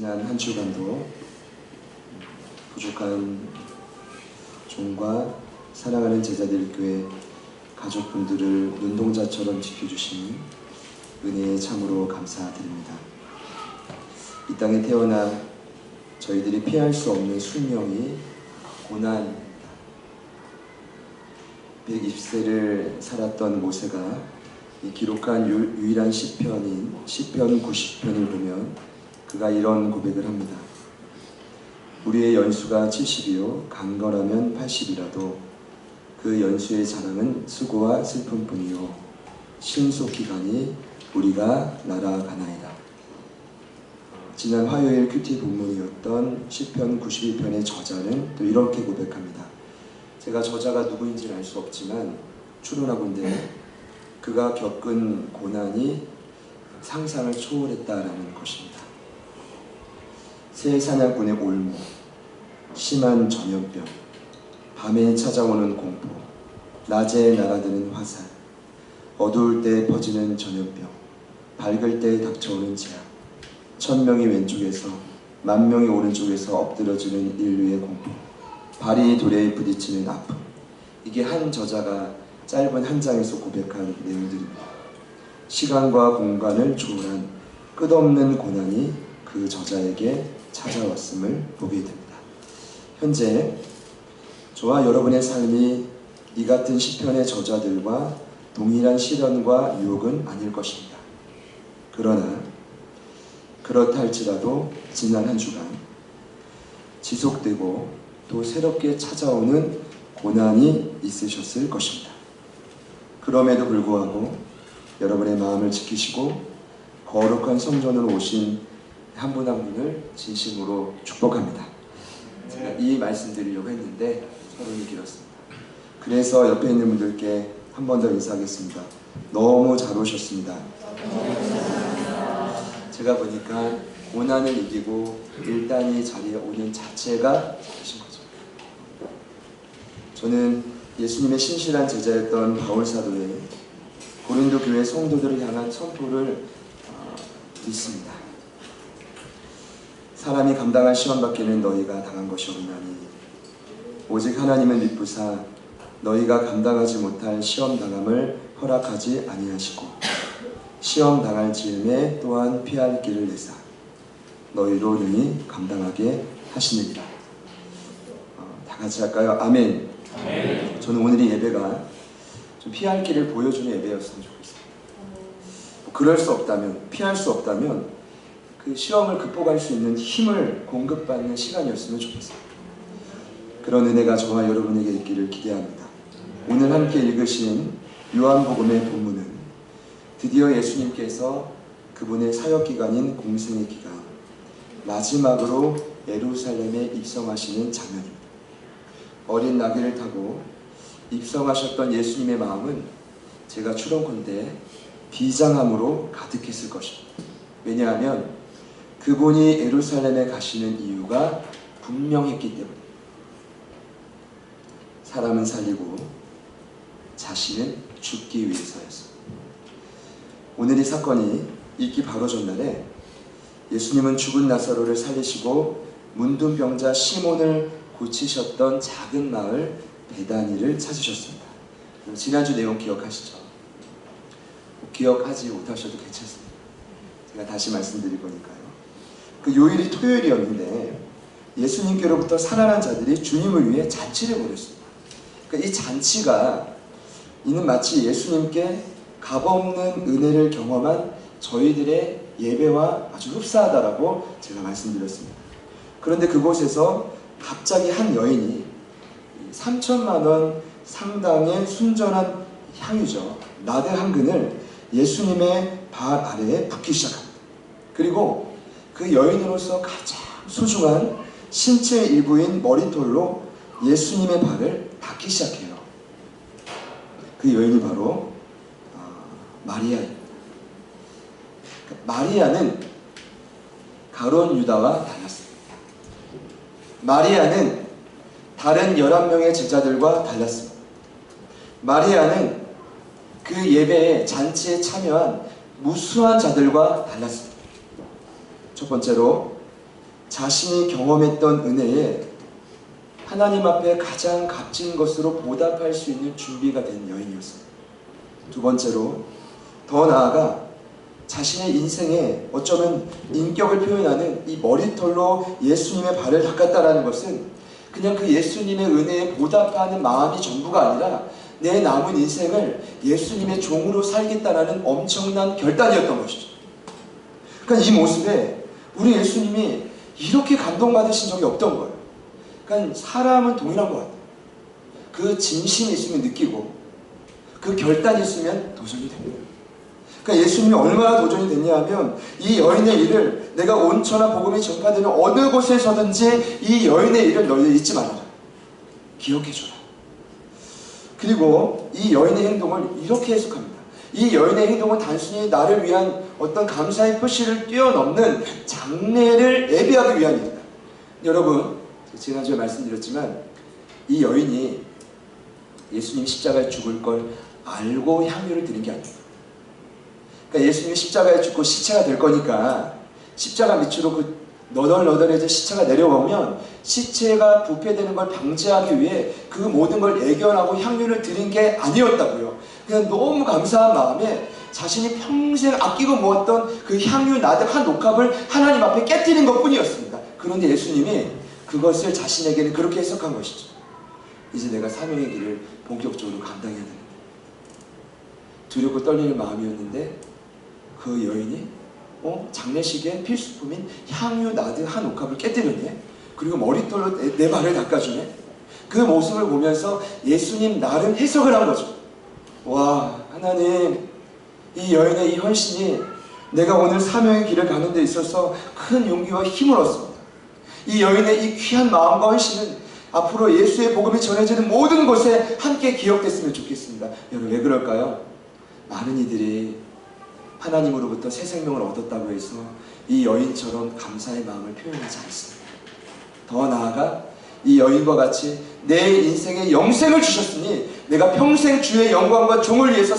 지난 한 주간도 부족한 종과 사랑하는 제자들 교회 가족분들을 눈동자처럼 지켜주신 은혜에 참으로 감사드립니다. 이 땅에 태어나 저희들이 피할 수 없는 숙명이 고난입니다. 120세를 살았던 모세가 이 기록한 유일한 시편인 시편 90편을 보면 그가 이런 고백을 합니다. 우리의 연수가 70이요 강건하면 80이라도 그 연수의 자랑은 수고와 슬픔뿐이요 신속기간이 우리가 날아가나이다. 지난 화요일 큐티 본문이었던 시편 91편의 저자는 또 이렇게 고백합니다. 제가 저자가 누구인지는 알 수 없지만 추론하건대 그가 겪은 고난이 상상을 초월했다라는 것입니다. 새 사냥꾼의 올무, 심한 전염병, 밤에 찾아오는 공포, 낮에 날아드는 화살, 어두울 때 퍼지는 전염병, 밝을 때 닥쳐오는 재앙, 1000명이 왼쪽에서 10,000명이 오른쪽에서 엎드러지는 인류의 공포, 발이 돌에 부딪히는 아픔. 이게 한 저자가 짧은 한 장에서 고백한 내용들입니다. 시간과 공간을 초월한 끝없는 고난이 그 저자에게 찾아왔음을 보게 됩니다. 현재 저와 여러분의 삶이 이 같은 시편의 저자들과 동일한 시련과 유혹은 아닐 것입니다. 그러나 그렇다 할지라도 지난 한 주간 지속되고 또 새롭게 찾아오는 고난이 있으셨을 것입니다. 그럼에도 불구하고 여러분의 마음을 지키시고 거룩한 성전으로 오신 한 분 한 분을 진심으로 축복합니다. 제가 이 말씀 드리려고 했는데 서론이 길었습니다. 그래서 옆에 있는 분들께 한 번 더 인사하겠습니다. 너무 잘 오셨습니다. 제가 보니까 고난을 이기고 일단 이 자리에 오는 자체가 잘하신 거죠. 저는 예수님의 신실한 제자였던 바울 사도의 고린도 교회 성도들을 향한 선포를 믿습니다. 사람이 감당할 시험 받기는 너희가 당한 것이 없나니 오직 하나님은 미쁘사 너희가 감당하지 못할 시험 당함을 허락하지 아니하시고 시험 당할 즈음에 또한 피할 길을 내사 너희로 능히 감당하게 하시느니라. 다 같이 할까요? 아멘. 아멘. 저는 오늘 이 예배가 좀 피할 길을 보여주는 예배였으면 좋겠습니다. 그럴 수 없다면, 피할 수 없다면 그 시험을 극복할 수 있는 힘을 공급받는 시간이었으면 좋겠습니다. 그런 은혜가 저와 여러분에게 있기를 기대합니다. 오늘 함께 읽으신 요한복음의 본문은 드디어 예수님께서 그분의 사역기간인 공생의 기간 마지막으로 예루살렘에 입성하시는 장면입니다. 어린 나귀를 타고 입성하셨던 예수님의 마음은 제가 추론컨대 비장함으로 가득했을 것입니다. 왜냐하면 그분이 예루살렘에 가시는 이유가 분명했기 때문입니다. 사람은 살리고 자신은 죽기 위해서였습니다. 오늘 이 사건이 있기 바로 전날에 예수님은 죽은 나사로를 살리시고 문둥병자 시몬을 고치셨던 작은 마을 베다니를 찾으셨습니다. 지난주 내용 기억하시죠? 기억하지 못하셔도 괜찮습니다. 제가 다시 말씀드릴 거니까요. 그 요일이 토요일이었는데 예수님께로부터 살아난 자들이 주님을 위해 잔치를 벌였습니다. 그러니까 이 잔치가 이는 마치 예수님께 값없는 은혜를 경험한 저희들의 예배와 아주 흡사하다라고 제가 말씀드렸습니다. 그런데 그곳에서 갑자기 한 여인이 3천만 원 상당의 순전한 향유죠. 나드 한 근을 예수님의 발 아래에 붓기 시작합니다. 그리고 그 여인으로서 가장 소중한 신체 일부인 머리털로 예수님의 발을 닦기 시작해요. 그 여인이 바로 마리아입니다. 마리아는 가룟 유다와 달랐습니다. 마리아는 다른 11명의 제자들과 달랐습니다. 마리아는 그 예배에 잔치에 참여한 무수한 자들과 달랐습니다. 첫 번째로 자신이 경험했던 은혜에 하나님 앞에 가장 값진 것으로 보답할 수 있는 준비가 된 여인이었습니다. 두 번째로, 더 나아가 자신의 인생에 어쩌면 인격을 표현하는 이 머리털로 예수님의 발을 닦았다라는 것은 그냥 그 예수님의 은혜에 보답하는 마음이 전부가 아니라 내 남은 인생을 예수님의 종으로 살겠다라는 엄청난 결단이었던 것이죠. 그러니까 이 모습에 우리 예수님이 이렇게 감동받으신 적이 없던 거예요. 그러니까 사람은 동일한 것 같아요. 그 진심이 있으면 느끼고 그 결단이 있으면 도전이 됩니다. 그러니까 예수님이 얼마나 도전이 됐냐 하면 이 여인의 일을 내가 온천하 복음이 전파되는 어느 곳에서든지 이 여인의 일을 너희 잊지 말아라. 기억해줘라. 그리고 이 여인의 행동을 이렇게 해석합니다. 이 여인의 행동은 단순히 나를 위한 어떤 감사의 표시를 뛰어넘는 장례를 예비하기 위한 일이다. 여러분, 지난주에 말씀드렸지만 이 여인이 예수님 십자가에 죽을 걸 알고 향유를 드린 게 아닙니다. 그러니까 예수님이 십자가에 죽고 시체가 될 거니까 십자가 밑으로 그 너덜너덜해진 시체가 내려오면 시체가 부패되는 걸 방지하기 위해 그 모든 걸 예견하고 향유를 드린 게 아니었다고요. 그냥 너무 감사한 마음에 자신이 평생 아끼고 모았던 그 향유 나득 한 옥합을 하나님 앞에 깨뜨린 것 뿐이었습니다. 그런데 예수님이 그것을 자신에게는 그렇게 해석한 것이죠. 이제 내가 사명의 길을 본격적으로 감당해야 되는데, 두렵고 떨리는 마음이었는데 그 여인이 장례식의 필수품인 향유 나드 한 옥합을 깨뜨렸네. 그리고 머리털로 내 발을 닦아주네. 그 모습을 보면서 예수님 나름 해석을 한 거죠. 와, 하나님, 이 여인의 이 헌신이 내가 오늘 사명의 길을 가는 데 있어서 큰 용기와 힘을 얻습니다. 이 여인의 이 귀한 마음과 헌신은 앞으로 예수의 복음이 전해지는 모든 곳에 함께 기억됐으면 좋겠습니다. 여러분, 왜 그럴까요? 많은 이들이 하나님으로부터 새 생명을 얻었다고 해서 이 여인처럼 감사의 마음을 표현하지 않습니다. 더 나아가 이 여인과 같이 내 인생에 영생을 주셨으니 내가 평생 주의 영광과 종을 위해서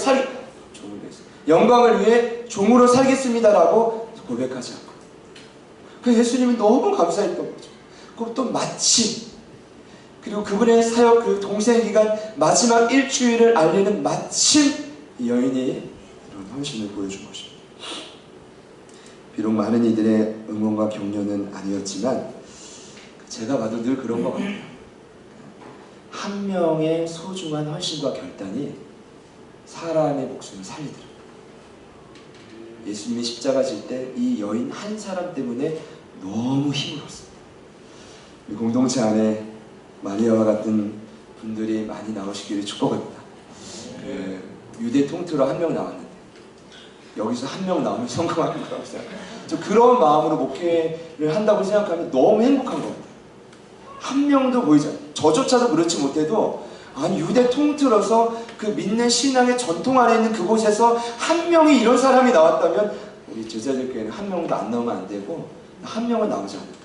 영광을 위해 종으로 살겠습니다라고 고백하지 않고, 그 예수님이 너무 감사했던 거죠. 그것도 마침, 그리고 그분의 사역 그 동생기간 마지막 일주일을 알리는 마침 이 여인이 이런 헌신을 보여준 것입니다. 비록 많은 이들의 응원과 격려는 아니었지만 제가 봐도 늘 그런 것 같아요. 한 명의 소중한 헌신과 결단이 사람의 목숨을 살리더라. 예수님이 십자가 질 때 이 여인 한 사람 때문에 너무 힘을 얻습니다. 우리 공동체 안에 마리아와 같은 분들이 많이 나오시기를 축복합니다. 유대 통틀어 한 명 나왔는데 여기서 한 명 나오면 성공하는 거라고 생각해요. 저 그런 마음으로 목회를 한다고 생각하면 너무 행복한 겁니다. 한 명도 보이지 않아요. 저조차도 그렇지 못해도 아니 유대 통틀어서 그 믿는 신앙의 전통 안에 있는 그곳에서 한 명이 이런 사람이 나왔다면 우리 제자들 교회는 한 명도 안 나오면 안 되고 한 명은 나오지 않는다.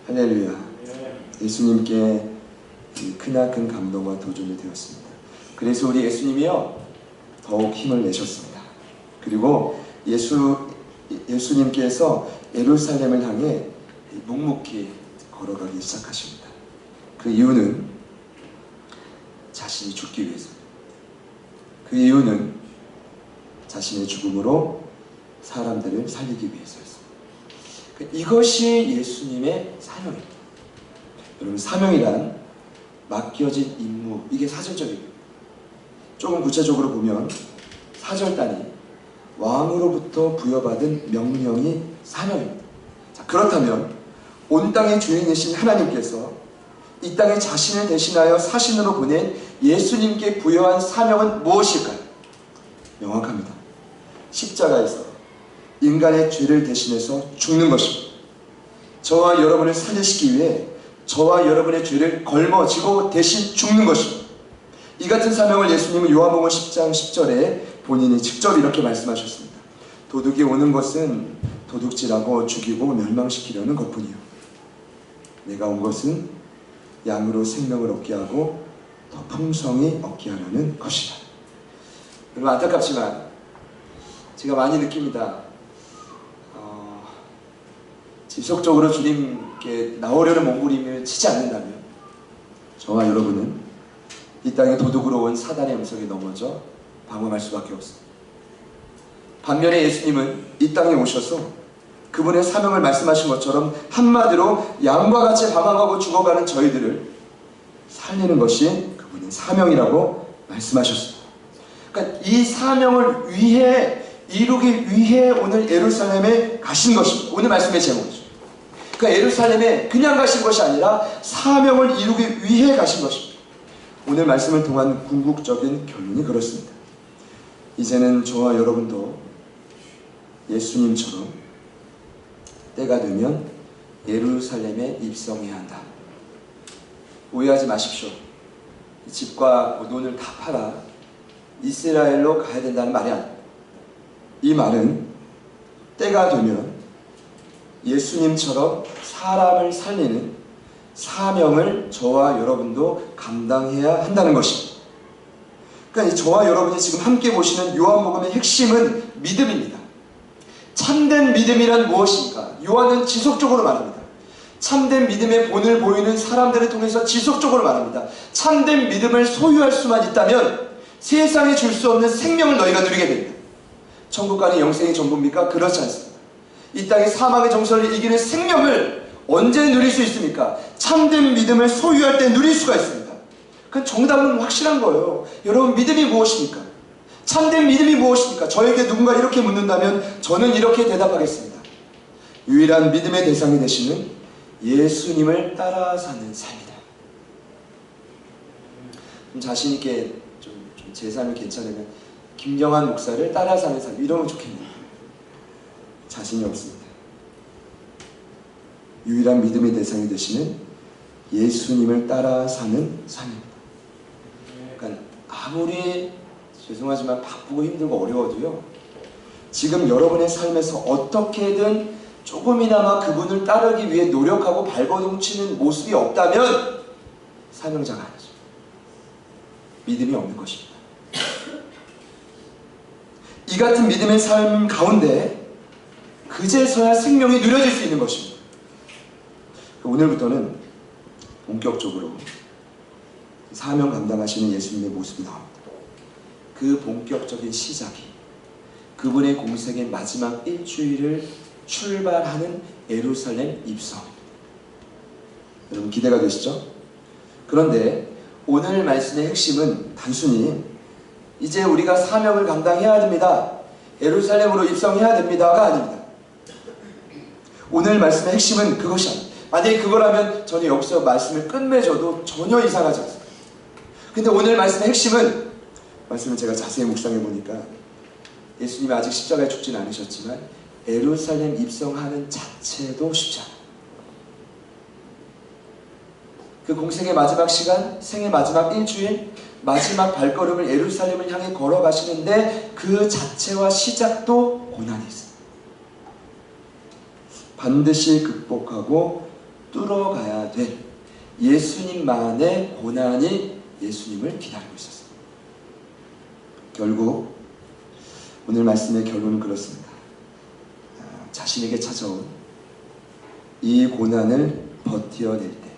할렐루야. 예수님께 크나큰 감동과 도전이 되었습니다. 그래서 우리 예수님이요 더욱 힘을 내셨습니다. 그리고 예수님께서 예루살렘을 향해 묵묵히 걸어가기 시작하십니다. 그 이유는 자신이 죽기 위해서입니다. 그 이유는 자신의 죽음으로 사람들을 살리기 위해서였습니다. 이것이 예수님의 사명입니다. 여러분, 사명이란 맡겨진 임무, 이게 사절적입니다. 조금 구체적으로 보면 사절단이 왕으로부터 부여받은 명령이 사명입니다. 자, 그렇다면 온 땅의 주인이신 하나님께서 이 땅에 자신을 대신하여 사신으로 보낸 예수님께 부여한 사명은 무엇일까요? 명확합니다. 십자가에서 인간의 죄를 대신해서 죽는 것입니다. 저와 여러분을 살리시기 위해 저와 여러분의 죄를 걸머지고 대신 죽는 것입니다. 이 같은 사명을 예수님은 요한복음 10장 10절에 본인이 직접 이렇게 말씀하셨습니다. 도둑이 오는 것은 도둑질하고 죽이고 멸망시키려는 것뿐이요, 내가 온 것은 양으로 생명을 얻게 하고 더 풍성히 얻게 하려는 것이다. 여러분, 안타깝지만 제가 많이 느낍니다. 지속적으로 주님께 나오려는 몸부림을 치지 않는다면 저와 여러분은 이 땅에 도둑으로 온 사단의 음성에 넘어져 방황할 수밖에 없습니다. 반면에 예수님은 이 땅에 오셔서 그분의 사명을 말씀하신 것처럼 한마디로 양과 같이 방황하고 죽어가는 저희들을 살리는 것이 그분의 사명이라고 말씀하셨습니다. 그러니까 이 사명을 이루기 위해 오늘 예루살렘에 가신 것입니다. 오늘 말씀의 제목이죠. 그러니까 예루살렘에 그냥 가신 것이 아니라 사명을 이루기 위해 가신 것입니다. 오늘 말씀을 통한 궁극적인 결론이 그렇습니다. 이제는 저와 여러분도 예수님처럼 때가 되면 예루살렘에 입성해야 한다. 오해하지 마십시오. 집과 논을 다 팔아 이스라엘로 가야 된다는 말이 아닙니다. 이 말은 때가 되면 예수님처럼 사람을 살리는 사명을 저와 여러분도 감당해야 한다는 것입니다. 그러니까 저와 여러분이 지금 함께 보시는 요한복음의 핵심은 믿음입니다. 참된 믿음이란 무엇입니까? 요한은 지속적으로 말합니다. 참된 믿음의 본을 보이는 사람들을 통해서 지속적으로 말합니다. 참된 믿음을 소유할 수만 있다면 세상에 줄 수 없는 생명을 너희가 누리게 됩니다. 천국 가는 영생이 전부입니까? 그렇지 않습니다. 이 땅의 사망의 정서를 이기는 생명을 언제 누릴 수 있습니까? 참된 믿음을 소유할 때 누릴 수가 있습니다. 그 정답은 확실한 거예요. 여러분, 믿음이 무엇입니까? 참된 믿음이 무엇입니까? 저에게 누군가 이렇게 묻는다면 저는 이렇게 대답하겠습니다. 유일한 믿음의 대상이 되시는 예수님을 따라 사는 삶이다. 자신 있게 제 삶이 괜찮으면 김경환 목사를 따라 사는 삶, 이러면 좋겠네요. 자신이 없습니다. 유일한 믿음의 대상이 되시는 예수님을 따라 사는 삶입니다. 그러니까 아무리 죄송하지만 바쁘고 힘들고 어려워도요, 지금 여러분의 삶에서 어떻게든 조금이나마 그분을 따르기 위해 노력하고 발버둥치는 모습이 없다면 사명자가 아니죠. 믿음이 없는 것입니다. 이 같은 믿음의 삶 가운데 그제서야 생명이 누려질 수 있는 것입니다. 오늘부터는 본격적으로 사명 감당하시는 예수님의 모습이 나옵니다. 그 본격적인 시작이 그분의 공생의 마지막 일주일을 출발하는 예루살렘 입성입니다. 여러분, 기대가 되시죠? 그런데 오늘 말씀의 핵심은 단순히 이제 우리가 사명을 감당해야 됩니다, 예루살렘으로 입성해야 됩니다가 아닙니다. 오늘 말씀의 핵심은 그것이 아닙니다. 만약에 그거라면 저는 여기서 말씀을 끝맺어도 전혀 이상하지 않습니다. 근데 오늘 말씀의 핵심은, 말씀을 제가 자세히 묵상해 보니까 예수님이 아직 십자가에 죽진 않으셨지만 예루살렘 입성하는 자체도 쉽지 않아요. 그 공생의 마지막 시간, 생의 마지막 일주일, 마지막 발걸음을 예루살렘을 향해 걸어가시는데 그 자체와 시작도 고난이 있어요. 반드시 극복하고 뚫어가야 될 예수님만의 고난이 예수님을 기다리고 있었어요. 결국 오늘 말씀의 결론은 그렇습니다. 자신에게 찾아온 이 고난을 버텨낼 때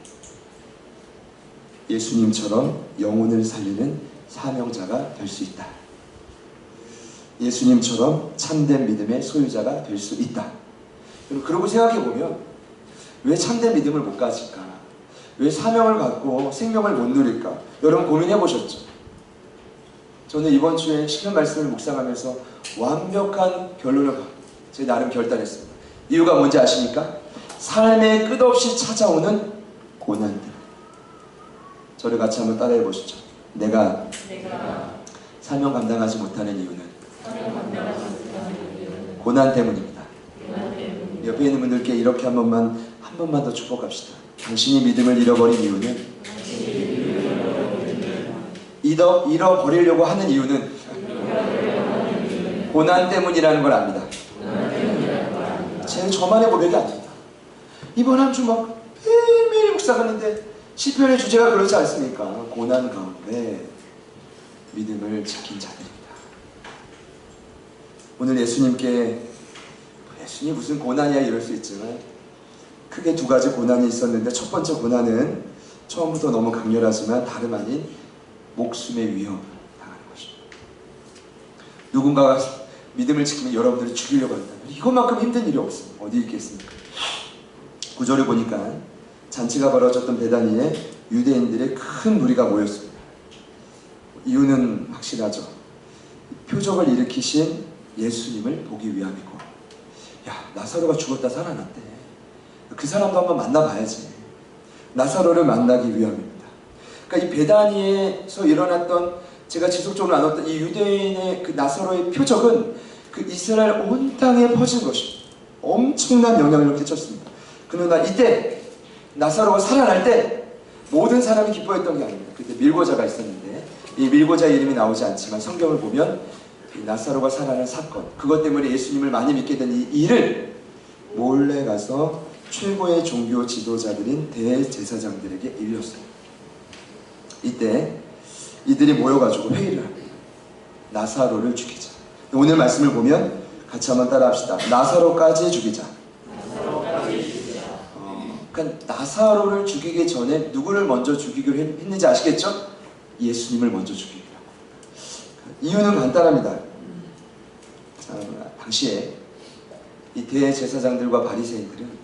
예수님처럼 영혼을 살리는 사명자가 될 수 있다. 예수님처럼 참된 믿음의 소유자가 될 수 있다. 그러고 생각해보면 왜 참된 믿음을 못 가질까? 왜 사명을 갖고 생명을 못 누릴까? 여러분 고민해보셨죠? 저는 이번 주에 시편 말씀을 묵상하면서 완벽한 결론을 제 나름 결단했습니다. 이유가 뭔지 아십니까? 삶에 끝없이 찾아오는 고난들. 저를 같이 한번 따라해 보시죠. 내가 사명 감당하지 못하는 이유는 고난 때문입니다. 옆에 있는 분들께 이렇게 한 번만 더 축복합시다. 당신이 믿음을 잃어버린 이유는, 잃어버리려고 하는 이유는 고난 때문이라는 걸 압니다. 제 저만의 고백이 아닙니다. 이번 한 주 막 매일매일 묵상하는데 시편의 주제가 그렇지 않습니까? 고난 가운데 믿음을 지킨 자들입니다. 오늘 예수님께, 예수님 무슨 고난이야 이럴 수 있지만 크게 두 가지 고난이 있었는데 첫 번째 고난은 처음부터 너무 강렬하지만 다름 아닌 목숨의 위협을 당하는 것입니다. 누군가가 믿음을 지키면 여러분들을 죽이려고 한다면 이것만큼 힘든 일이 없습니다. 어디 있겠습니까? 구절을 보니까 잔치가 벌어졌던 베다니에 유대인들의 큰 무리가 모였습니다. 이유는 확실하죠. 표적을 일으키신 예수님을 보기 위함이고, 야, 나사로가 죽었다 살아났대. 그 사람도 한번 만나봐야지. 나사로를 만나기 위함입니다. 그러니까 이 베다니에서 일어났던, 제가 지속적으로 나눴던 이 유대인의 그 나사로의 표적은 그 이스라엘 온 땅에 퍼진 것입니다. 엄청난 영향력을 끼쳤습니다. 그러나 이때 나사로가 살아날 때 모든 사람이 기뻐했던 게 아닙니다. 그때 밀고자가 있었는데 이 밀고자의 이름이 나오지 않지만 성경을 보면 나사로가 살아난 사건, 그것 때문에 예수님을 많이 믿게 된 이 일을 몰래 가서 최고의 종교 지도자들인 대제사장들에게 일렀어요. 이때 이들이 모여가지고 회의를 합니다. 나사로를 죽이자. 오늘 말씀을 보면 같이 한번 따라합시다. 나사로까지 죽이자. 그러니까 나사로를 죽이기 전에 누구를 먼저 죽이기로 했는지 아시겠죠? 예수님을 먼저 죽이기로. 이유는 간단합니다. 당시에 이 대제사장들과 바리새인들은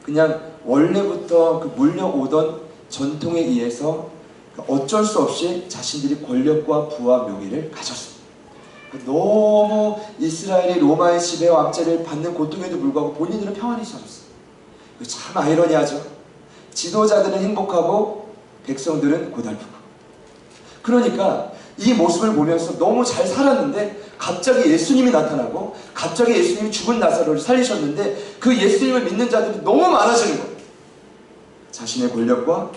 그냥 원래부터 그 물려오던 전통에 의해서 어쩔 수 없이 자신들이 권력과 부와 명예를 가졌습니다. 너무 이스라엘이 로마의 지배와 압제를 받는 고통에도 불구하고 본인들은 평안히 살았어요. 참 아이러니하죠. 지도자들은 행복하고 백성들은 고달프고. 그러니까 이 모습을 보면서 너무 잘 살았는데 갑자기 예수님이 나타나고 갑자기 예수님이 죽은 나사로를 살리셨는데 그 예수님을 믿는 자들이 너무 많아지는 거예요. 자신의 권력과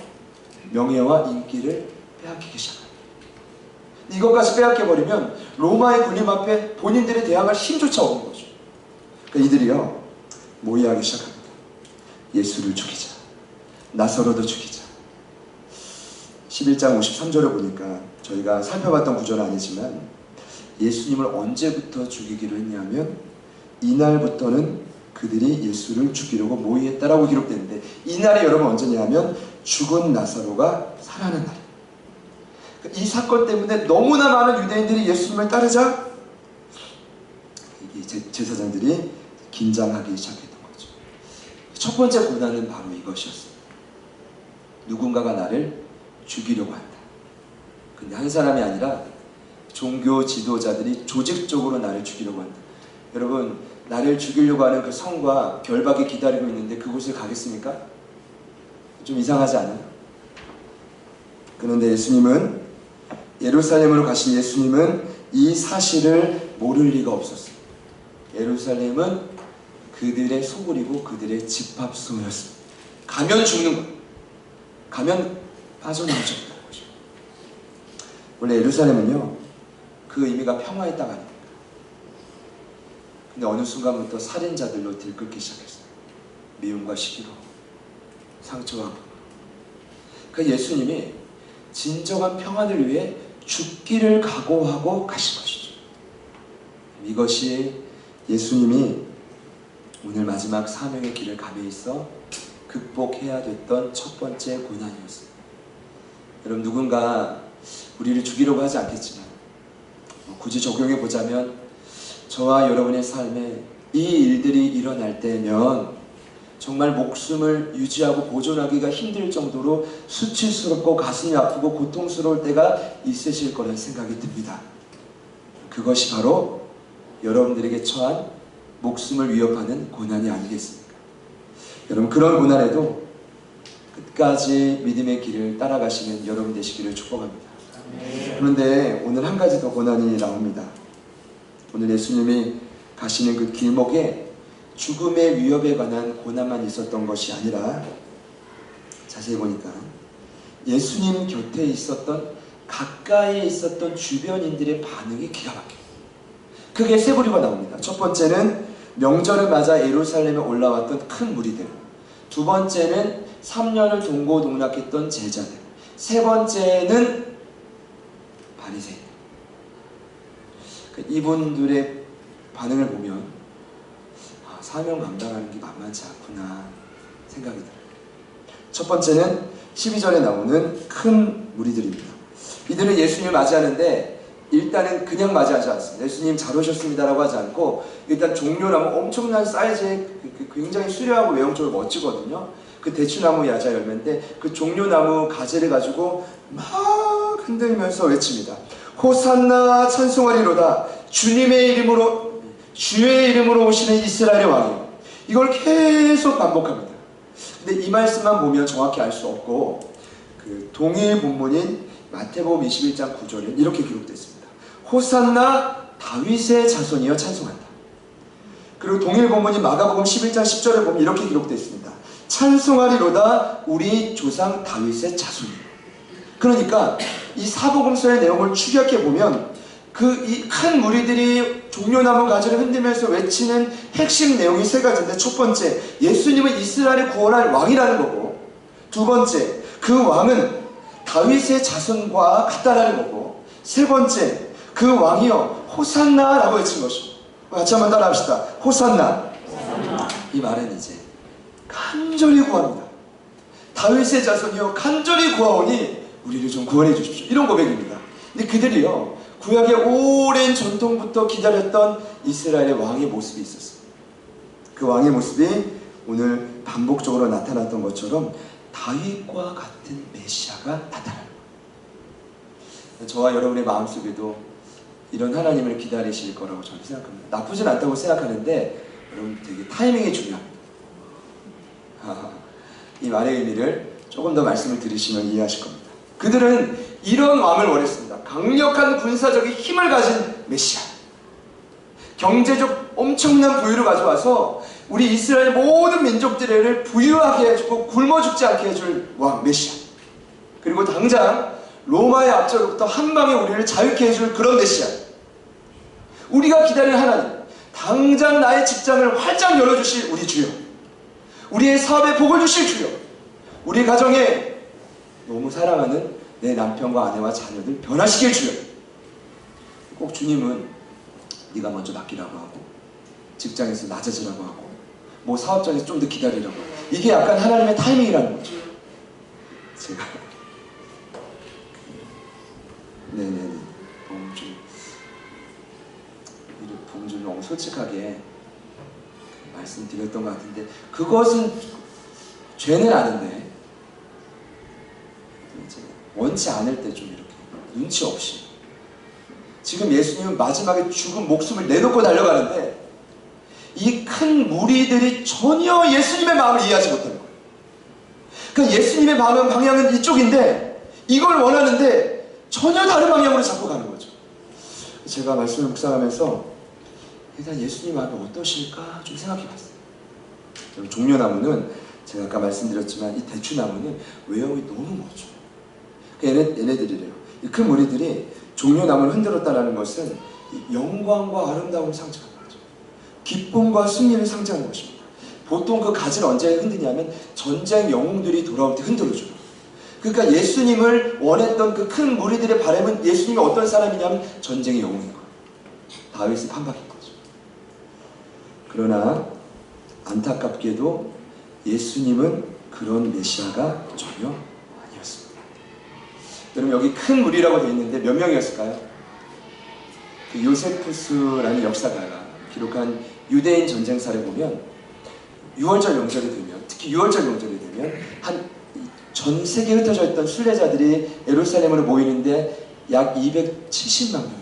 명예와 인기를 빼앗기기 시작합니다. 이것까지 빼앗겨버리면 로마의 군림 앞에 본인들이 대항할 힘조차 없는 거죠. 그러니까 이들이요 모의하기 시작합니다. 예수를 죽이자. 나사로도 죽이자. 11장 53절을 보니까 저희가 살펴봤던 구절은 아니지만 예수님을 언제부터 죽이기로 했냐면 이날부터는 그들이 예수를 죽이려고 모의했다라고 기록되는데 이날이 여러분 언제냐면 죽은 나사로가 살아난 날입니다. 이 사건 때문에 너무나 많은 유대인들이 예수님을 따르자 제사장들이 긴장하기 시작했던 거죠. 첫 번째 고난은 바로 이것이었습니다. 누군가가 나를 죽이려고 한다. 근데 한 사람이 아니라 종교 지도자들이 조직적으로 나를 죽이려고 한다. 여러분, 나를 죽이려고 하는 그 성과 결박이 기다리고 있는데 그곳을 가겠습니까? 좀 이상하지 않아요? 그런데 예루살렘으로 가신 예수님은 이 사실을 모를 리가 없었어요. 예루살렘은 그들의 소굴이고 그들의 집합소였습니다. 가면 죽는 거예요. 가면 빠져나올 수 없다는 거죠. 원래 예루살렘은요 그 의미가 평화의 땅 아닙니까? 근데 어느 순간부터 살인자들로 들끓기 시작했어요. 미움과 시기로, 상처와 아픔으로. 그 예수님이 진정한 평안을 위해 죽기를 각오하고 가신 것이죠. 이것이 예수님이 오늘 마지막 사명의 길을 감에 있어 극복해야 됐던 첫 번째 고난이었습니다. 여러분, 누군가 우리를 죽이려고 하지 않겠지만 굳이 적용해 보자면 저와 여러분의 삶에 이 일들이 일어날 때면 정말 목숨을 유지하고 보존하기가 힘들 정도로 수치스럽고 가슴이 아프고 고통스러울 때가 있으실 거라는 생각이 듭니다. 그것이 바로 여러분들에게 처한 목숨을 위협하는 고난이 아니겠습니까? 여러분, 그런 고난에도 끝까지 믿음의 길을 따라가시는 여러분 되시기를 축복합니다. 그런데 오늘 한 가지 더 고난이 나옵니다. 오늘 예수님이 가시는 그 길목에 죽음의 위협에 관한 고난만 있었던 것이 아니라 자세히 보니까 예수님 곁에 있었던 가까이에 있었던 주변인들의 반응이 기가 막혀요. 크게 세 부류가 나옵니다. 첫 번째는 명절을 맞아 예루살렘에 올라왔던 큰 무리들, 두 번째는 3년을 동고동락했던 제자들, 세 번째는 바리새인. 이분들의 반응을 보면 사명 감당하는 게 만만치 않구나 생각이 들어요. 첫 번째는 12절에 나오는 큰 무리들입니다. 이들은 예수님을 맞이하는데 일단은 그냥 맞이하지 않습니다. 예수님 잘 오셨습니다라고 하지 않고 일단 종려나무 엄청난 사이즈의 굉장히 수려하고 외형적으로 멋지거든요. 그 대추나무 야자 열매인데 그 종려나무 가지를 가지고 막 흔들면서 외칩니다. 호산나 찬송하리로다. 주님의 이름으로, 주의 이름으로 오시는 이스라엘의 왕이요. 이걸 계속 반복합니다. 근데 이 말씀만 보면 정확히 알 수 없고 그 동일 본문인 마태복음 21장 9절은 이렇게 기록되어 있습니다. 호산나 다윗의 자손이여 찬송한다. 그리고 동일 본문인 마가복음 11장 10절에 보면 이렇게 기록되어 있습니다. 찬송하리로다 우리 조상 다윗의 자손이요. 그러니까 이 사복음서의 내용을 추격해 보면 그 이 큰 무리들이 종려나무 가지를 흔들면서 외치는 핵심 내용이 세 가지인데, 첫 번째, 예수님은 이스라엘을 구원할 왕이라는 거고, 두 번째, 그 왕은 다윗의 자손과 같다라는 거고, 세 번째, 그 왕이여 호산나라고 외친 것이고. 같이 한번 따라합시다. 호산나. 이 말은 이제 간절히 구합니다. 다윗의 자손이여 간절히 구하오니 우리를 좀 구원해 주십시오. 이런 고백입니다. 근데 그들이요, 구약의 오랜 전통부터 기다렸던 이스라엘의 왕의 모습이 있었어요. 그 왕의 모습이 오늘 반복적으로 나타났던 것처럼 다윗과 같은 메시아가 나타나는 거예요. 저와 여러분의 마음속에도 이런 하나님을 기다리실 거라고 저는 생각합니다. 나쁘진 않다고 생각하는데 여러분 되게 타이밍이 중요합니다. 이 말의 의미를 조금 더 말씀을 들으시면 이해하실 겁니다. 그들은 이런 왕을 원했습니다. 강력한 군사적인 힘을 가진 메시아, 경제적 엄청난 부유를 가져와서 우리 이스라엘 모든 민족들을 부유하게 해주고 굶어 죽지 않게 해줄 왕 메시아, 그리고 당장 로마의 압제로부터 한 방에 우리를 자유케 해줄 그런 메시아, 우리가 기다리는 하나님, 당장 나의 직장을 활짝 열어주실 우리 주여, 우리의 사업에 복을 주실 주여, 우리 가정에 너무 사랑하는 내 남편과 아내와 자녀들 변화시킬 주여. 꼭 주님은 네가 먼저 낫기라고 하고, 직장에서 낮아지라고 하고, 뭐 사업장에서 좀 더 기다리라고 하고, 이게 약간 하나님의 타이밍이라는 거죠. 제가 네네네 좀 너무 솔직하게 말씀드렸던 것 같은데, 그것은 죄는 아닌데 원치 않을 때 좀 이렇게 눈치 없이, 지금 예수님은 마지막에 죽은 목숨을 내놓고 달려가는데 이 큰 무리들이 전혀 예수님의 마음을 이해하지 못하는 거예요. 그러니까 예수님의 방향은 이쪽인데 이걸 원하는데 전혀 다른 방향으로 자꾸 가는 거죠. 제가 말씀을 묵상하면서 일단 예수님 마음이 어떠실까 좀 생각해 봤어요. 종려나무는 제가 아까 말씀드렸지만 이 대추나무는 외형이 너무 멋져요. 얘네들이래요. 이 큰 무리들이 종려나무를 흔들었다는 것은 영광과 아름다움을 상징하는 거죠. 기쁨과 승리를 상징하는 것입니다. 보통 그 가지를 언제 흔드냐면 전쟁 영웅들이 돌아올 때 흔들어줘요. 그러니까 예수님을 원했던 그 큰 무리들의 바람은 예수님이 어떤 사람이냐면 전쟁의 영웅인 거예요. 다윗의 판박인 거죠. 그러나 안타깝게도 예수님은 그런 메시아가 전혀 아니었습니다. 여러분, 여기 큰 무리라고 되어 있는데 몇 명이었을까요? 그 요세푸스라는 역사가가 기록한 유대인 전쟁사를 보면 6월절 명절이 되면, 특히 6월절 명절이 되면 전 세계에 흩어져 있던 순례자들이 예루살렘으로 모이는데 약 270만 명이 돼요.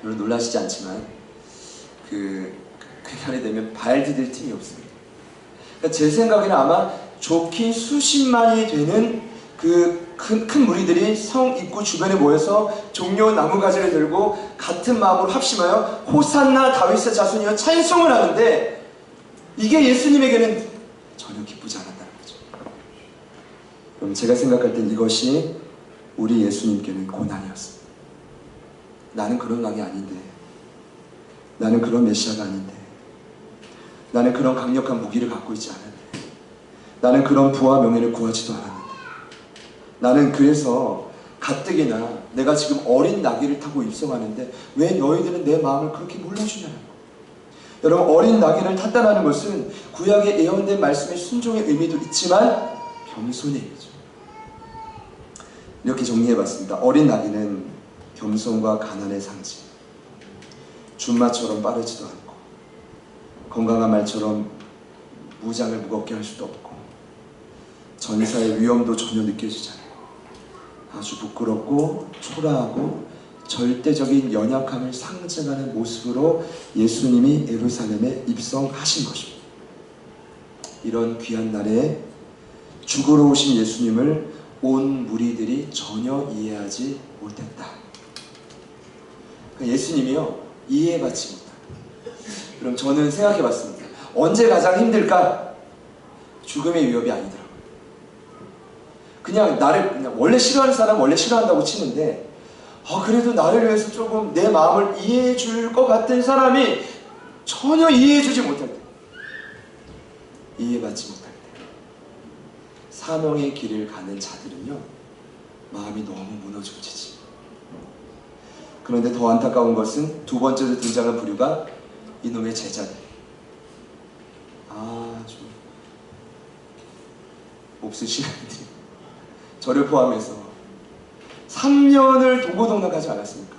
별로 놀라시지 않지만 그 날이 되면 발 디딜 틈이 없습니다. 그러니까 제 생각에는 아마 좋긴 수십만이 되는 그 큰 무리들이 성 입구 주변에 모여서 종려 나무가지를 들고 같은 마음으로 합심하여 호산나 다윗의 자손이여 찬송을 하는데, 이게 예수님에게는 전혀 기쁘지 않았다는 거죠. 그럼 제가 생각할 땐 이것이 우리 예수님께는 고난이었습니다. 나는 그런 왕이 아닌데, 나는 그런 메시아가 아닌데, 나는 그런 강력한 무기를 갖고 있지 않은데, 나는 그런 부와 명예를 구하지도 않았는데, 나는 그래서 가뜩이나 내가 지금 어린 나귀를 타고 입성하는데 왜 너희들은 내 마음을 그렇게 몰라주냐는 거예요. 여러분, 어린 나귀를 탔다는 것은 구약에 예언된 말씀의 순종의 의미도 있지만 겸손의 의미죠. 이렇게 정리해봤습니다. 어린 나귀는 겸손과 가난의 상징. 준마처럼 빠르지도 않고 건강한 말처럼 무장을 무겁게 할 수도 없고 전사의 위험도 전혀 느껴지지 않아요. 아주 부끄럽고 초라하고 절대적인 연약함을 상징하는 모습으로 예수님이 예루살렘에 입성하신 것입니다. 이런 귀한 날에 죽으러 오신 예수님을 온 무리들이 전혀 이해하지 못했다. 예수님이요, 이해받지 못한다. 그럼 저는 생각해봤습니다. 언제 가장 힘들까? 죽음의 위협이 아니더라고요. 그냥 나를 그냥 원래 싫어하는 사람 원래 싫어한다고 치는데 그래도 나를 위해서 조금 내 마음을 이해해 줄 것 같은 사람이 전혀 이해해 주지 못할 때, 이해받지 못할 때, 사명의 길을 가는 자들은요, 마음이 너무 무너져지지. 그런데 더 안타까운 것은 두 번째로 등장한 부류가 이놈의 제자들. 아주 몹쓸 시간들이, 저를 포함해서 3년을 동고동락하지 않았습니까?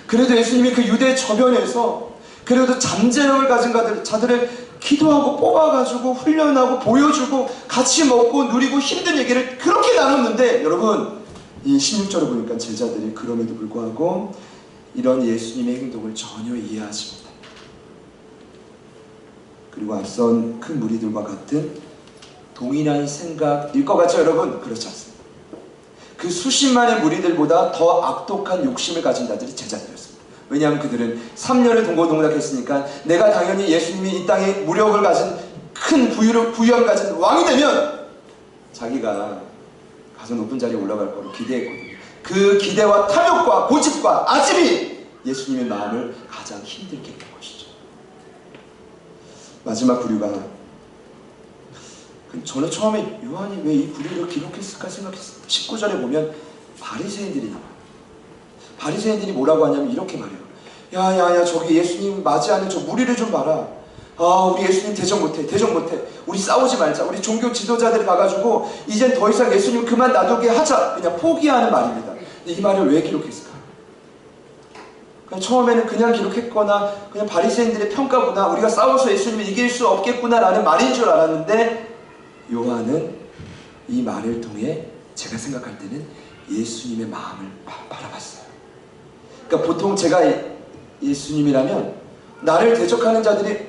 그래도 예수님이 그 유대 저변에서 그래도 잠재력을 가진 자들을 기도하고 뽑아가지고 훈련하고 보여주고 같이 먹고 누리고 힘든 얘기를 그렇게 나눴는데, 여러분, 이 16절을 보니까 제자들이 그럼에도 불구하고 이런 예수님의 행동을 전혀 이해하지 못합니다. 그리고 앞선 큰 무리들과 같은 동일한 생각일 것 같죠, 여러분? 그렇지 않습니다. 그 수십만의 무리들보다 더 악독한 욕심을 가진 자들이 제자들이었습니다. 왜냐하면 그들은 3년을 동고동락했으니까 내가 당연히 예수님이 이 땅에 무력을 가진 큰 부유함을 가진 왕이 되면 자기가 가서 높은 자리에 올라갈 거로 기대했거든요. 그 기대와 탐욕과 고집과 아집이 예수님의 마음을 가장 힘들게 했던 것이죠. 마지막 부류가, 저는 처음에 요한이 왜 이 부류를 기록했을까 생각했어요. 19절에 보면 바리새인들이 나와요. 바리새인들이 뭐라고 하냐면 이렇게 말해요. 야야야, 저기 예수님 맞이하는 저 무리를 좀 봐라. 우리 예수님 대적 못해. 우리 싸우지 말자. 우리 종교 지도자들이 가가지고 이젠 더 이상 예수님 그만 놔두게 하자. 그냥 포기하는 말입니다. 근데 이 말을 왜 기록했을까? 그냥 처음에는 그냥 기록했거나 그냥 바리새인들의 평가구나, 우리가 싸워서 예수님을 이길 수 없겠구나 라는 말인 줄 알았는데, 요한은 이 말을 통해 제가 생각할 때는 예수님의 마음을 바라봤어요. 그러니까 보통 제가 예수님이라면 나를 대적하는 자들이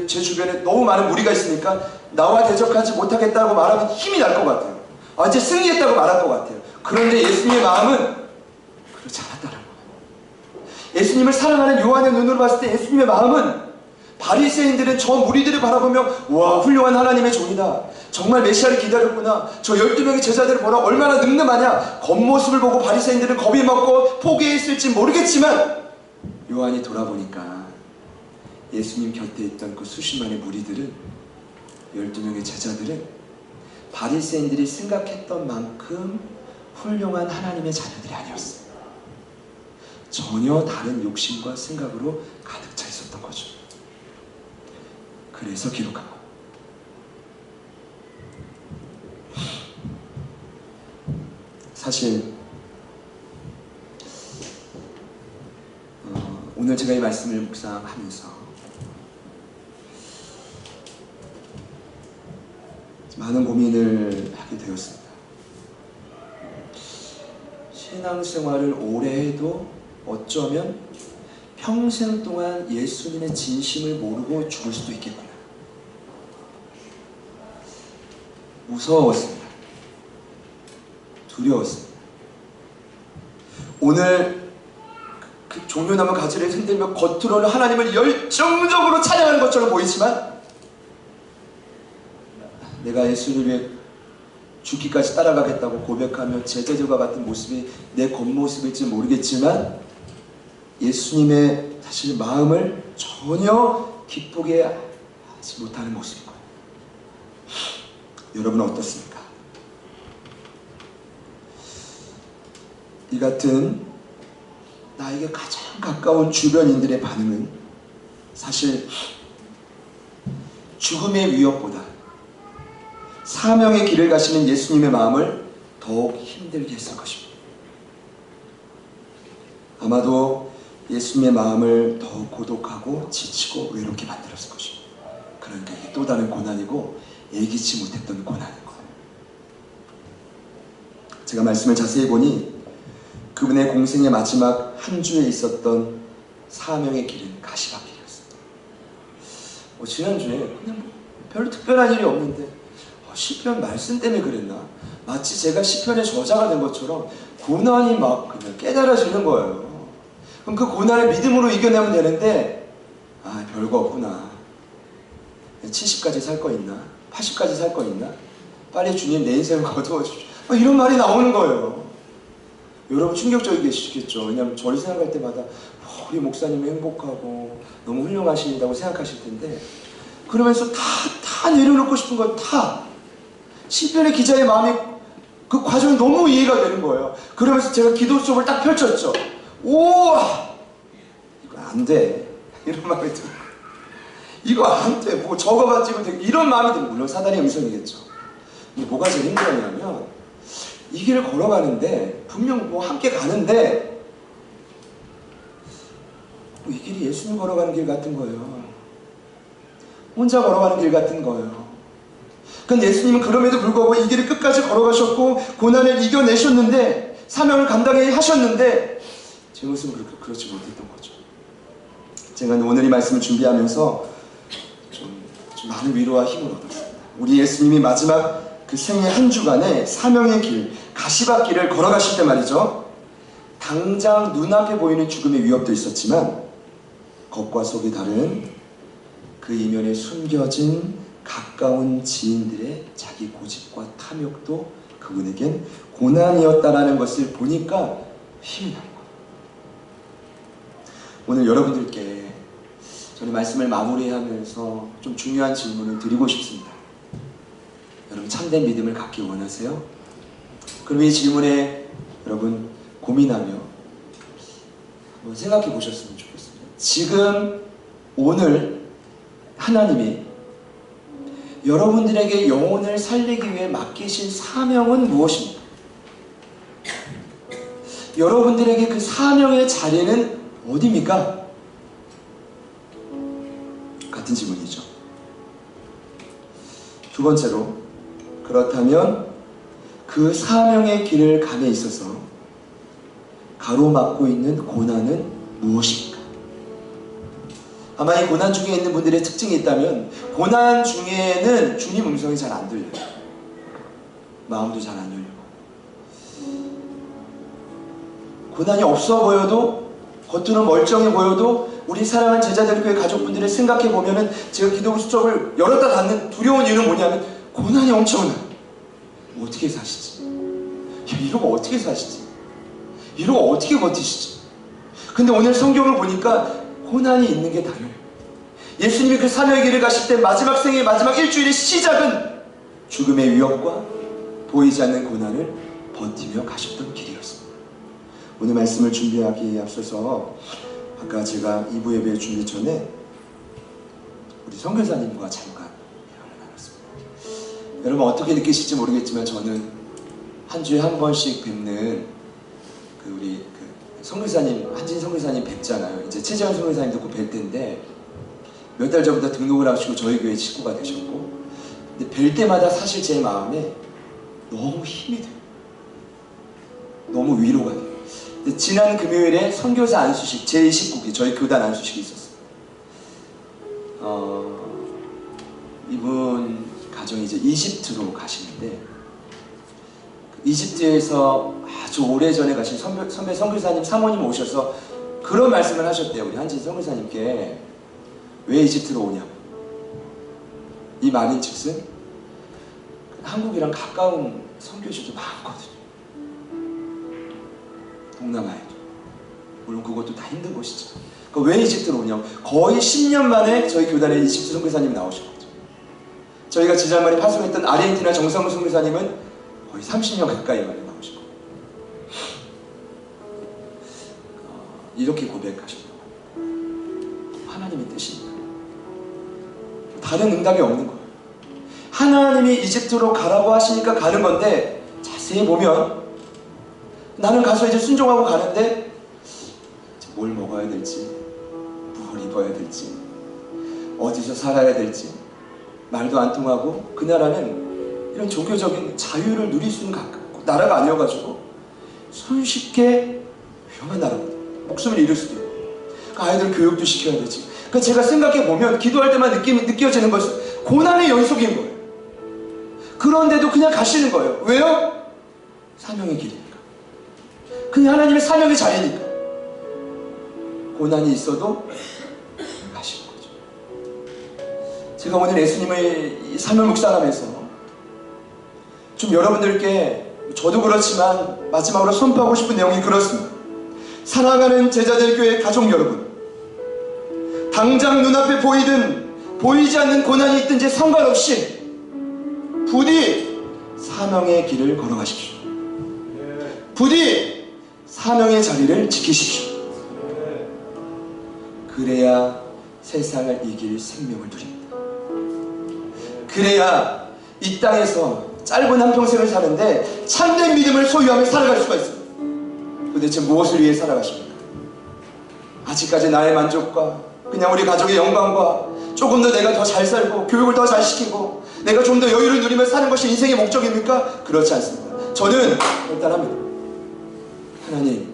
제 주변에 너무 많은 무리가 있으니까 나와 대적하지 못하겠다고 말하면 힘이 날 것 같아요. 이제 승리했다고 말할 것 같아요. 그런데 예수님의 마음은 그렇지 않았다는 거예요. 예수님을 사랑하는 요한의 눈으로 봤을 때 예수님의 마음은, 바리새인들은 저 무리들을 바라보며 와, 훌륭한 하나님의 종이다. 정말 메시아를 기다렸구나. 저 12명의 제자들을 보라. 얼마나 늠름하냐. 겉모습을 보고 바리새인들은 겁이 먹고 포기했을지 모르겠지만, 요한이 돌아보니까 예수님 곁에 있던 그 수십만의 무리들은, 12명의 제자들은 바리새인들이 생각했던 만큼 훌륭한 하나님의 자녀들이 아니었어요. 전혀 다른 욕심과 생각으로 가득 차 있었던 거죠. 그래서 기록한 거예요. 사실 오늘 제가 이 말씀을 묵상하면서 많은 고민을 하게 되었습니다. 신앙생활을 오래 해도 어쩌면 평생 동안 예수님의 진심을 모르고 죽을 수도 있겠구나. 무서웠습니다. 두려웠습니다. 오늘 그 종려나무 가지를 흔들며 겉으로는 하나님을 열정적으로 찬양하는 것처럼 보이지만, 내가 예수를 위해 죽기까지 따라가겠다고 고백하며 제자들과 같은 모습이 내 겉모습일지 모르겠지만, 예수님의 사실 마음을 전혀 기쁘게 하지 못하는 모습인 거예요. 여러분은 어떻습니까? 이 같은 나에게 가장 가까운 주변인들의 반응은 사실 죽음의 위협보다 사명의 길을 가시는 예수님의 마음을 더욱 힘들게 했을 것입니다. 아마도 예수님의 마음을 더욱 고독하고 지치고 외롭게 만들었을 것입니다. 그러니까 이게 또 다른 고난이고 예기치 못했던 고난인 거예요. 제가 말씀을 자세히 보니 그분의 공생의 마지막 한 주에 있었던 사명의 길은 가시밭길이었습니다. 지난주에 그냥 별로 특별한 일이 없는데 시편 말씀 때문에 그랬나? 마치 제가 시편의 저자가 된 것처럼 고난이 막 그냥 깨달아지는 거예요. 그럼 그 고난을 믿음으로 이겨내면 되는데 별거 없구나. 70까지 살 거 있나? 80까지 살 거 있나? 빨리 주님 내 인생을 거두어 주십시오. 이런 말이 나오는 거예요. 여러분 충격적이시겠죠. 왜냐하면 저를 생각할 때마다 우리 목사님이 행복하고 너무 훌륭하시다고 생각하실 텐데, 그러면서 다 내려놓고 싶은 거 다 시편의 기자의 마음이 그 과정이 너무 이해가 되는 거예요. 그러면서 제가 기도 수업을 딱 펼쳤죠. 이거 안 돼. 이런 마음이 들어요. 이거 안 돼. 뭐 적어봤지고 이런 마음이 들어요. 물론 사단의 음성이겠죠. 근데 뭐가 제일 힘들었냐면 이 길을 걸어가는데 분명 뭐 함께 가는데 이 길이 예수님 걸어가는 길 같은 거예요. 혼자 걸어가는 길 같은 거예요. 그런데 예수님은 그럼에도 불구하고 이 길을 끝까지 걸어가셨고 고난을 이겨내셨는데 사명을 감당해 하셨는데 제 모습은 그렇지 못했던 거죠. 제가 오늘 이 말씀을 준비하면서 좀 많은 위로와 힘을 얻었습니다. 우리 예수님이 마지막 그 생애 한 주간에 사명의 길, 가시밭길을 걸어가실 때 말이죠. 당장 눈앞에 보이는 죽음의 위협도 있었지만 겉과 속이 다른 그 이면에 숨겨진 가까운 지인들의 자기 고집과 탐욕도 그분에겐 고난이었다라는 것을 보니까 힘이 나는 거예요. 오늘 여러분들께 저는 말씀을 마무리하면서 좀 중요한 질문을 드리고 싶습니다. 여러분 참된 믿음을 갖기 원하세요? 그럼 이 질문에 여러분 고민하며 한번 생각해 보셨으면 좋겠습니다. 지금 오늘 하나님이 여러분들에게 영혼을 살리기 위해 맡기신 사명은 무엇입니까? 여러분들에게 그 사명의 자리는 어디입니까? 같은 질문이죠. 두 번째로, 그렇다면 그 사명의 길을 감에 있어서 가로막고 있는 고난은 무엇입니까? 아마 이 고난 중에 있는 분들의 특징이 있다면 고난 중에는 주님 음성이 잘 안 들려요. 마음도 잘 안 열리고, 고난이 없어 보여도, 겉으로 멀쩡해 보여도 우리 사랑하는 제자들교회 가족분들을 생각해 보면은 제가 기도 수첩을 열었다 닫는 두려운 이유는 뭐냐면 고난이 엄청나. 어떻게 사시지? 이러고 어떻게 사시지? 이러고 어떻게 버티시지? 근데 오늘 성경을 보니까 고난이 있는 게 달라요. 예수님이 그 사명의 길을 가실 때 마지막 생의 마지막 일주일의 시작은 죽음의 위협과 보이지 않는 고난을 버티며 가셨던 길이었습니다. 오늘 말씀을 준비하기에 앞서서 아까 제가 2부 예배 준비 전에 우리 선교사님과 잠깐 대화를 나눴습니다. 여러분 어떻게 느끼실지 모르겠지만 저는 한 주에 한 번씩 뵙는 우리 선교사님, 한진 선교사님 뵙잖아요. 이제 최재현 선교사님도 곧 뵐 텐데 몇 달 전부터 등록을 하시고 저희 교회 식구가 되셨고, 근데 뵐 때마다 사실 제 마음에 너무 힘이 돼요. 너무 위로가 돼요. 근데 지난 금요일에 선교사 안수식, 제29기 저희 교단 안수식이 있었어요. 이분 가정이 이제 이집트로 가시는데 이집트에서 아주 오래전에 가신 선배 선교사님 사모님 오셔서 그런 말씀을 하셨대요. 우리 한진 선교사님께. 왜 이집트로 오냐고. 이 말인 즉슨 한국이랑 가까운 선교지도 많거든요. 동남아에도. 물론 그것도 다 힘든 곳이죠. 그러니까 왜 이집트로 오냐고. 거의 10년 만에 저희 교단에 이집트 선교사님이 나오셨거든요. 저희가 지난번에 파송했던 아르헨티나 정성훈 선교사님은 거의 30년 가까이 만에 나오시고, 이렇게 고백하셨던 거예요. 하나님 하나님의 뜻입니다. 다른 응답이 없는 거예요. 하나님이 이집트로 가라고 하시니까 가는 건데, 자세히 보면 나는 가서 이제 순종하고 가는데 뭘 먹어야 될지, 뭘 입어야 될지, 어디서 살아야 될지 말도 안 통하고, 그 나라는 이런 종교적인 자유를 누릴 수 있는 나라가 아니어가지고 손쉽게 위험한 나라거든요. 목숨을 잃을 수도 있고. 그 아이들 교육도 시켜야 되지. 그러니까 제가 생각해보면 기도할 때만 느껴지는 것은 고난의 연속인 거예요. 그런데도 그냥 가시는 거예요. 왜요? 사명의 길이니까. 그냥 하나님의 사명의 자리니까. 고난이 있어도 가시는 거죠. 제가 오늘 예수님의 삶을 묵상하면서 좀 여러분들께, 저도 그렇지만 마지막으로 선포하고 싶은 내용이 그렇습니다. 사랑하는 제자들 교회 가족 여러분, 당장 눈앞에 보이든 보이지 않는 고난이 있든지 상관없이 부디 사명의 길을 걸어가십시오. 부디 사명의 자리를 지키십시오. 그래야 세상을 이길 생명을 누립니다. 그래야 이 땅에서 짧은 한평생을 사는데 참된 믿음을 소유하며 살아갈 수가 있습니다. 도대체 무엇을 위해 살아가십니까? 아직까지 나의 만족과 그냥 우리 가족의 영광과 조금 더 내가 더 잘 살고 교육을 더 잘 시키고 내가 좀 더 여유를 누리며 사는 것이 인생의 목적입니까? 그렇지 않습니다. 저는 결단합니다. 하나님,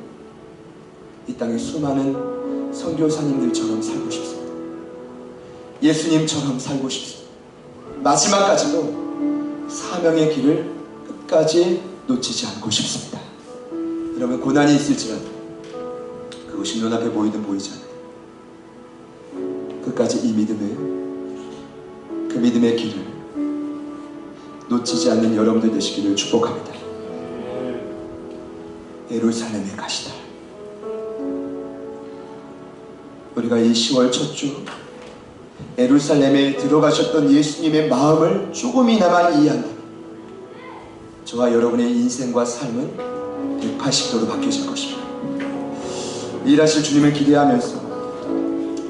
이 땅에 수많은 선교사님들처럼 살고 싶습니다. 예수님처럼 살고 싶습니다. 마지막까지도 사명의 길을 끝까지 놓치지 않고 싶습니다. 여러분, 고난이 있을지라도 그것이 눈앞에 보이든 보이지 않든 끝까지 이 믿음의 길을 놓치지 않는 여러분들 되시기를 축복합니다. 예루살렘에 가시다. 우리가 이 10월 첫 주 예루살렘에 들어가셨던 예수님의 마음을 조금이나마 이해한다면 저와 여러분의 인생과 삶은 180도로 바뀌어질 것입니다. 일하실 주님을 기대하면서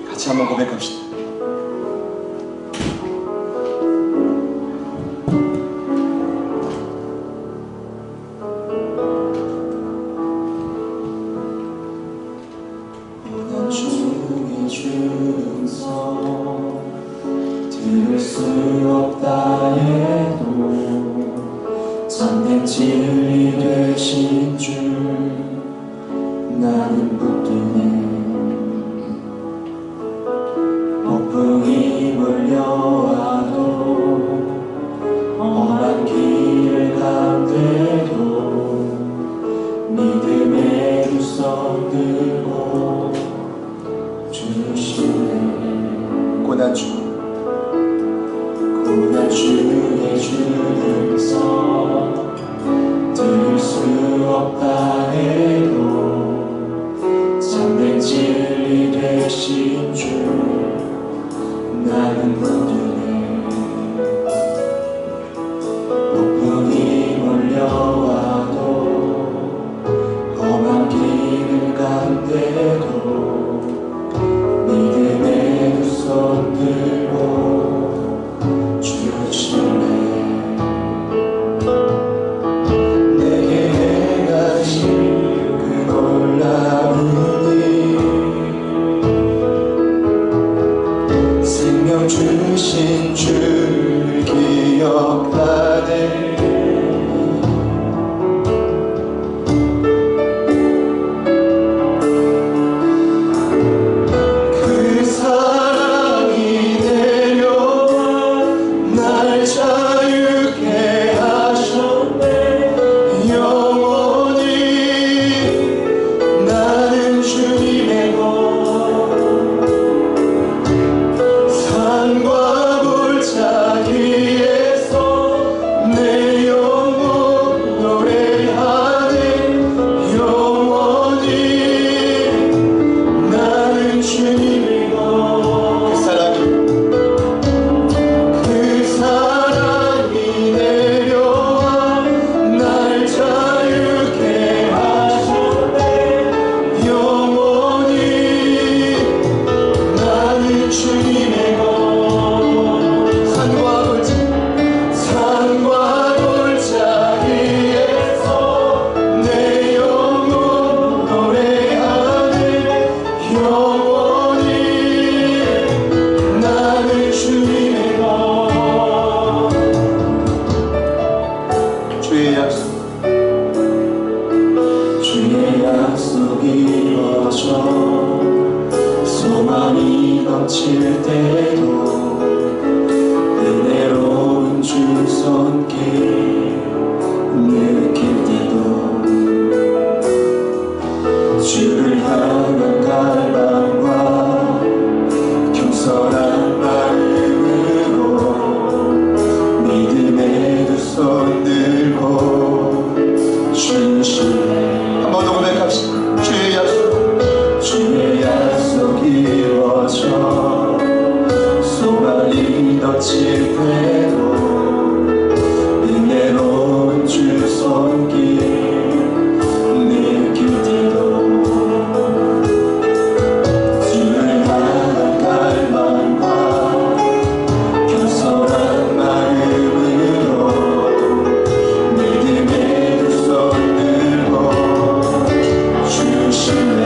같이 한번 고백합시다. 들을 수 없다 해도 참된 진리 되신 줄 나는 붙드네. 폭풍이 몰려와도 험한 길 가운데도 믿음의 두 손 들고 주시네. 고난 중 주의 주름서 들을 수 없다 해도 참된 진리 되신 줄 나는 믿으네. 폭풍이 몰려와도 험한 길 가운데도 믿음의 두 손 들고 내게 행하신 그 놀라운 일 넘칠 때도 은혜로운 주 손길 느낄 때도 주를 향한 갈망과 겸손한 마음으로 믿음의 두 손 들고 주신네. 한번 더 고백합시다. 주의 약속 이루어져 소망이 넘칠 때도 은혜로운 주 손길 느낄 때도 주를 향한 갈망과 겸손한 마음으로 믿음의 두 손 들고 주시네.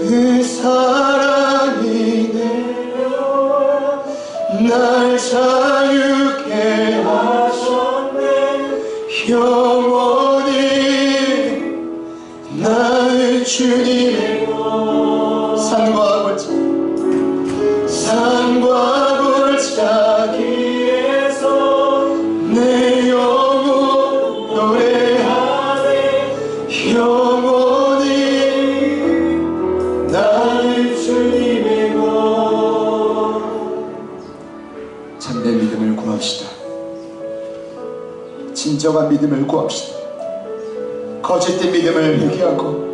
그 사랑이 내려 날 자유케 하셨네. 영원히 나의 주님의 산과 골짜기에서 내 영혼 노래하네. 영원히 나의 주님의 것. 참된 믿음을 구합시다. 진정한 믿음을 구합시다. 거짓된 믿음을 회개하고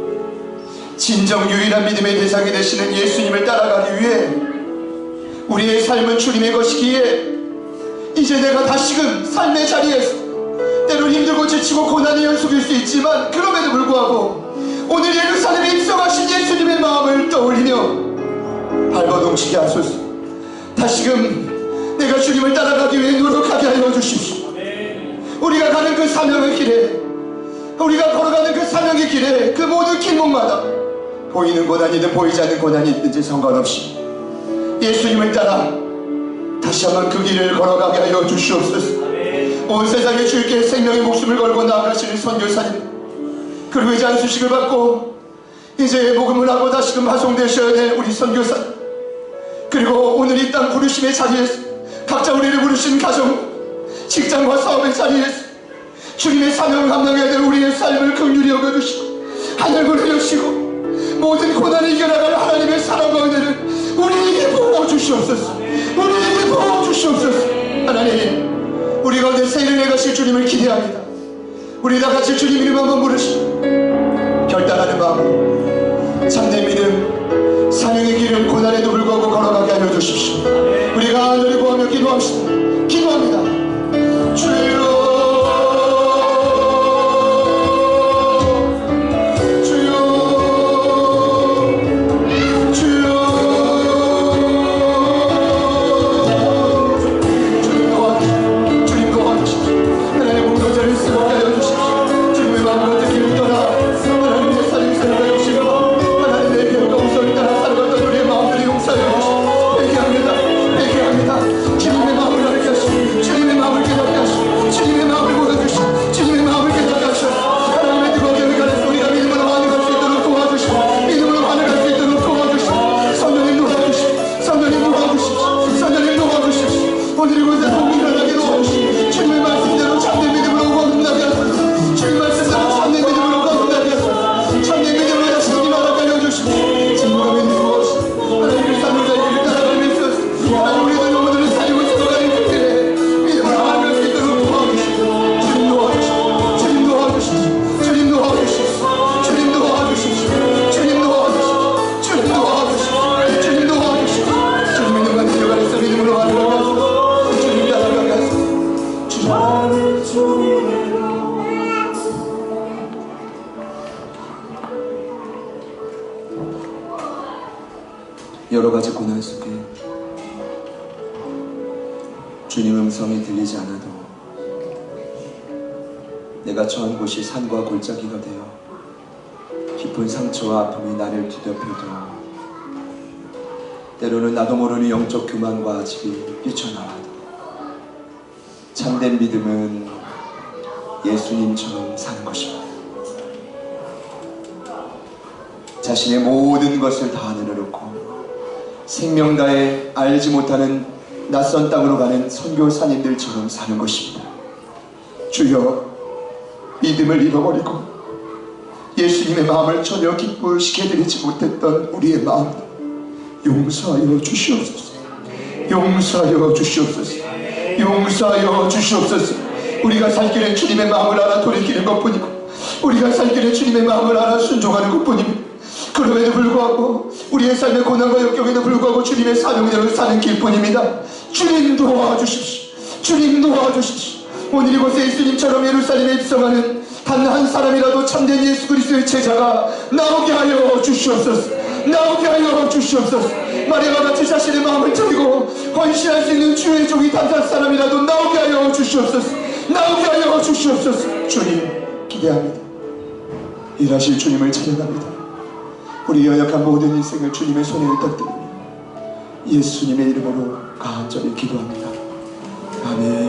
진정 유일한 믿음의 대상이 되시는 예수님을 따라가기 위해 우리의 삶은 주님의 것이기에 이제 내가 다시금 삶의 자리에서 때로 힘들고 지치고 고난의 연속일 수 있지만 그럼에도 불구하고 오늘 예루살렘에 입성하신 예수님의 마음을 떠올리며 발버둥치게 하소서. 다시금 내가 주님을 따라가기 위해 노력하게 하여 주십시오. 우리가 가는 그 사명의 길에, 우리가 걸어가는 그 사명의 길에, 그 모든 길목마다 보이는 고난이든 보이지 않는 고난이 있든지 상관없이 예수님을 따라 다시 한번 그 길을 걸어가게 하여 주시옵소서. 온 세상에 주께 생명의 목숨을 걸고 나아가시는 선교사님, 그리고 이제 안수식을 받고 이제 복음을 하고 다시금 파송되셔야 될 우리 선교사, 그리고 오늘 이 땅 부르심의 자리에서 각자 우리를 부르신 가정, 직장과 사업의 자리에서 주님의 사명을 감당해야 될 우리의 삶을 긍휼히 여겨주시고 하늘을 흘려주시고 모든 고난을 이겨나갈 하나님의 사랑과 은혜를 우리에게 부어주시옵소서. 우리에게 부어주시옵소서. 하나님, 우리 가운데 생명에 가실 주님을 기대합니다. 우리 다 같이 주님 이름 한번 부르시고 결단하는 마음으로 참된 믿음, 사명의 길을 고난에도 불구하고 걸어가게 하여 주십시오. 우리가 하늘을 구하며 기도합시다. 기도합니다. 주여, 여러 가지 고난 속에 주님 음성이 들리지 않아도 내가 처한 곳이 산과 골짜기가 되어 깊은 상처와 아픔이 나를 뒤덮여도 때로는 나도 모르는 영적 교만과 아집이 뛰쳐나와도 참된 믿음은 예수님처럼 사는 것입니다. 자신의 모든 것을 다 내려놓고 생명 다해 알지 못하는 낯선 땅으로 가는 선교사님들처럼 사는 것입니다. 주여, 믿음을 잃어버리고 예수님의 마음을 전혀 기쁘시켜드리지 못했던 우리의 마음 용서하여 주시옵소서. 용서하여 주시옵소서. 용서하여 주시옵소서. 우리가 살 길에 주님의 마음을 알아 돌이키는 것뿐이고 우리가 살 길에 주님의 마음을 알아 순종하는 것뿐입니다. 그럼에도 불구하고 우리의 삶의 고난과 역경에도 불구하고 주님의 사명대로 사는 길뿐입니다. 주님 도와주십시오. 주님 도와주십시오. 오늘 이곳에 예수님처럼 예루살렘에 입성하는 단 한 사람이라도 참된 예수 그리스도의 제자가 나오게 하여 주시옵소서. 나오게 하여 주시옵소서. 마리아와 같이 자신의 마음을 드리고 헌신할 수 있는 주의 종이 단 한 사람이라도 나오게 하여 주시옵소서. 나오게 하여 주시옵소서. 주님 기대합니다. 일하실 주님을 찬양합니다. 우리 연약한 모든 인생을 주님의 손에 의탁드리며 예수님의 이름으로 간절히 기도합니다. 아멘.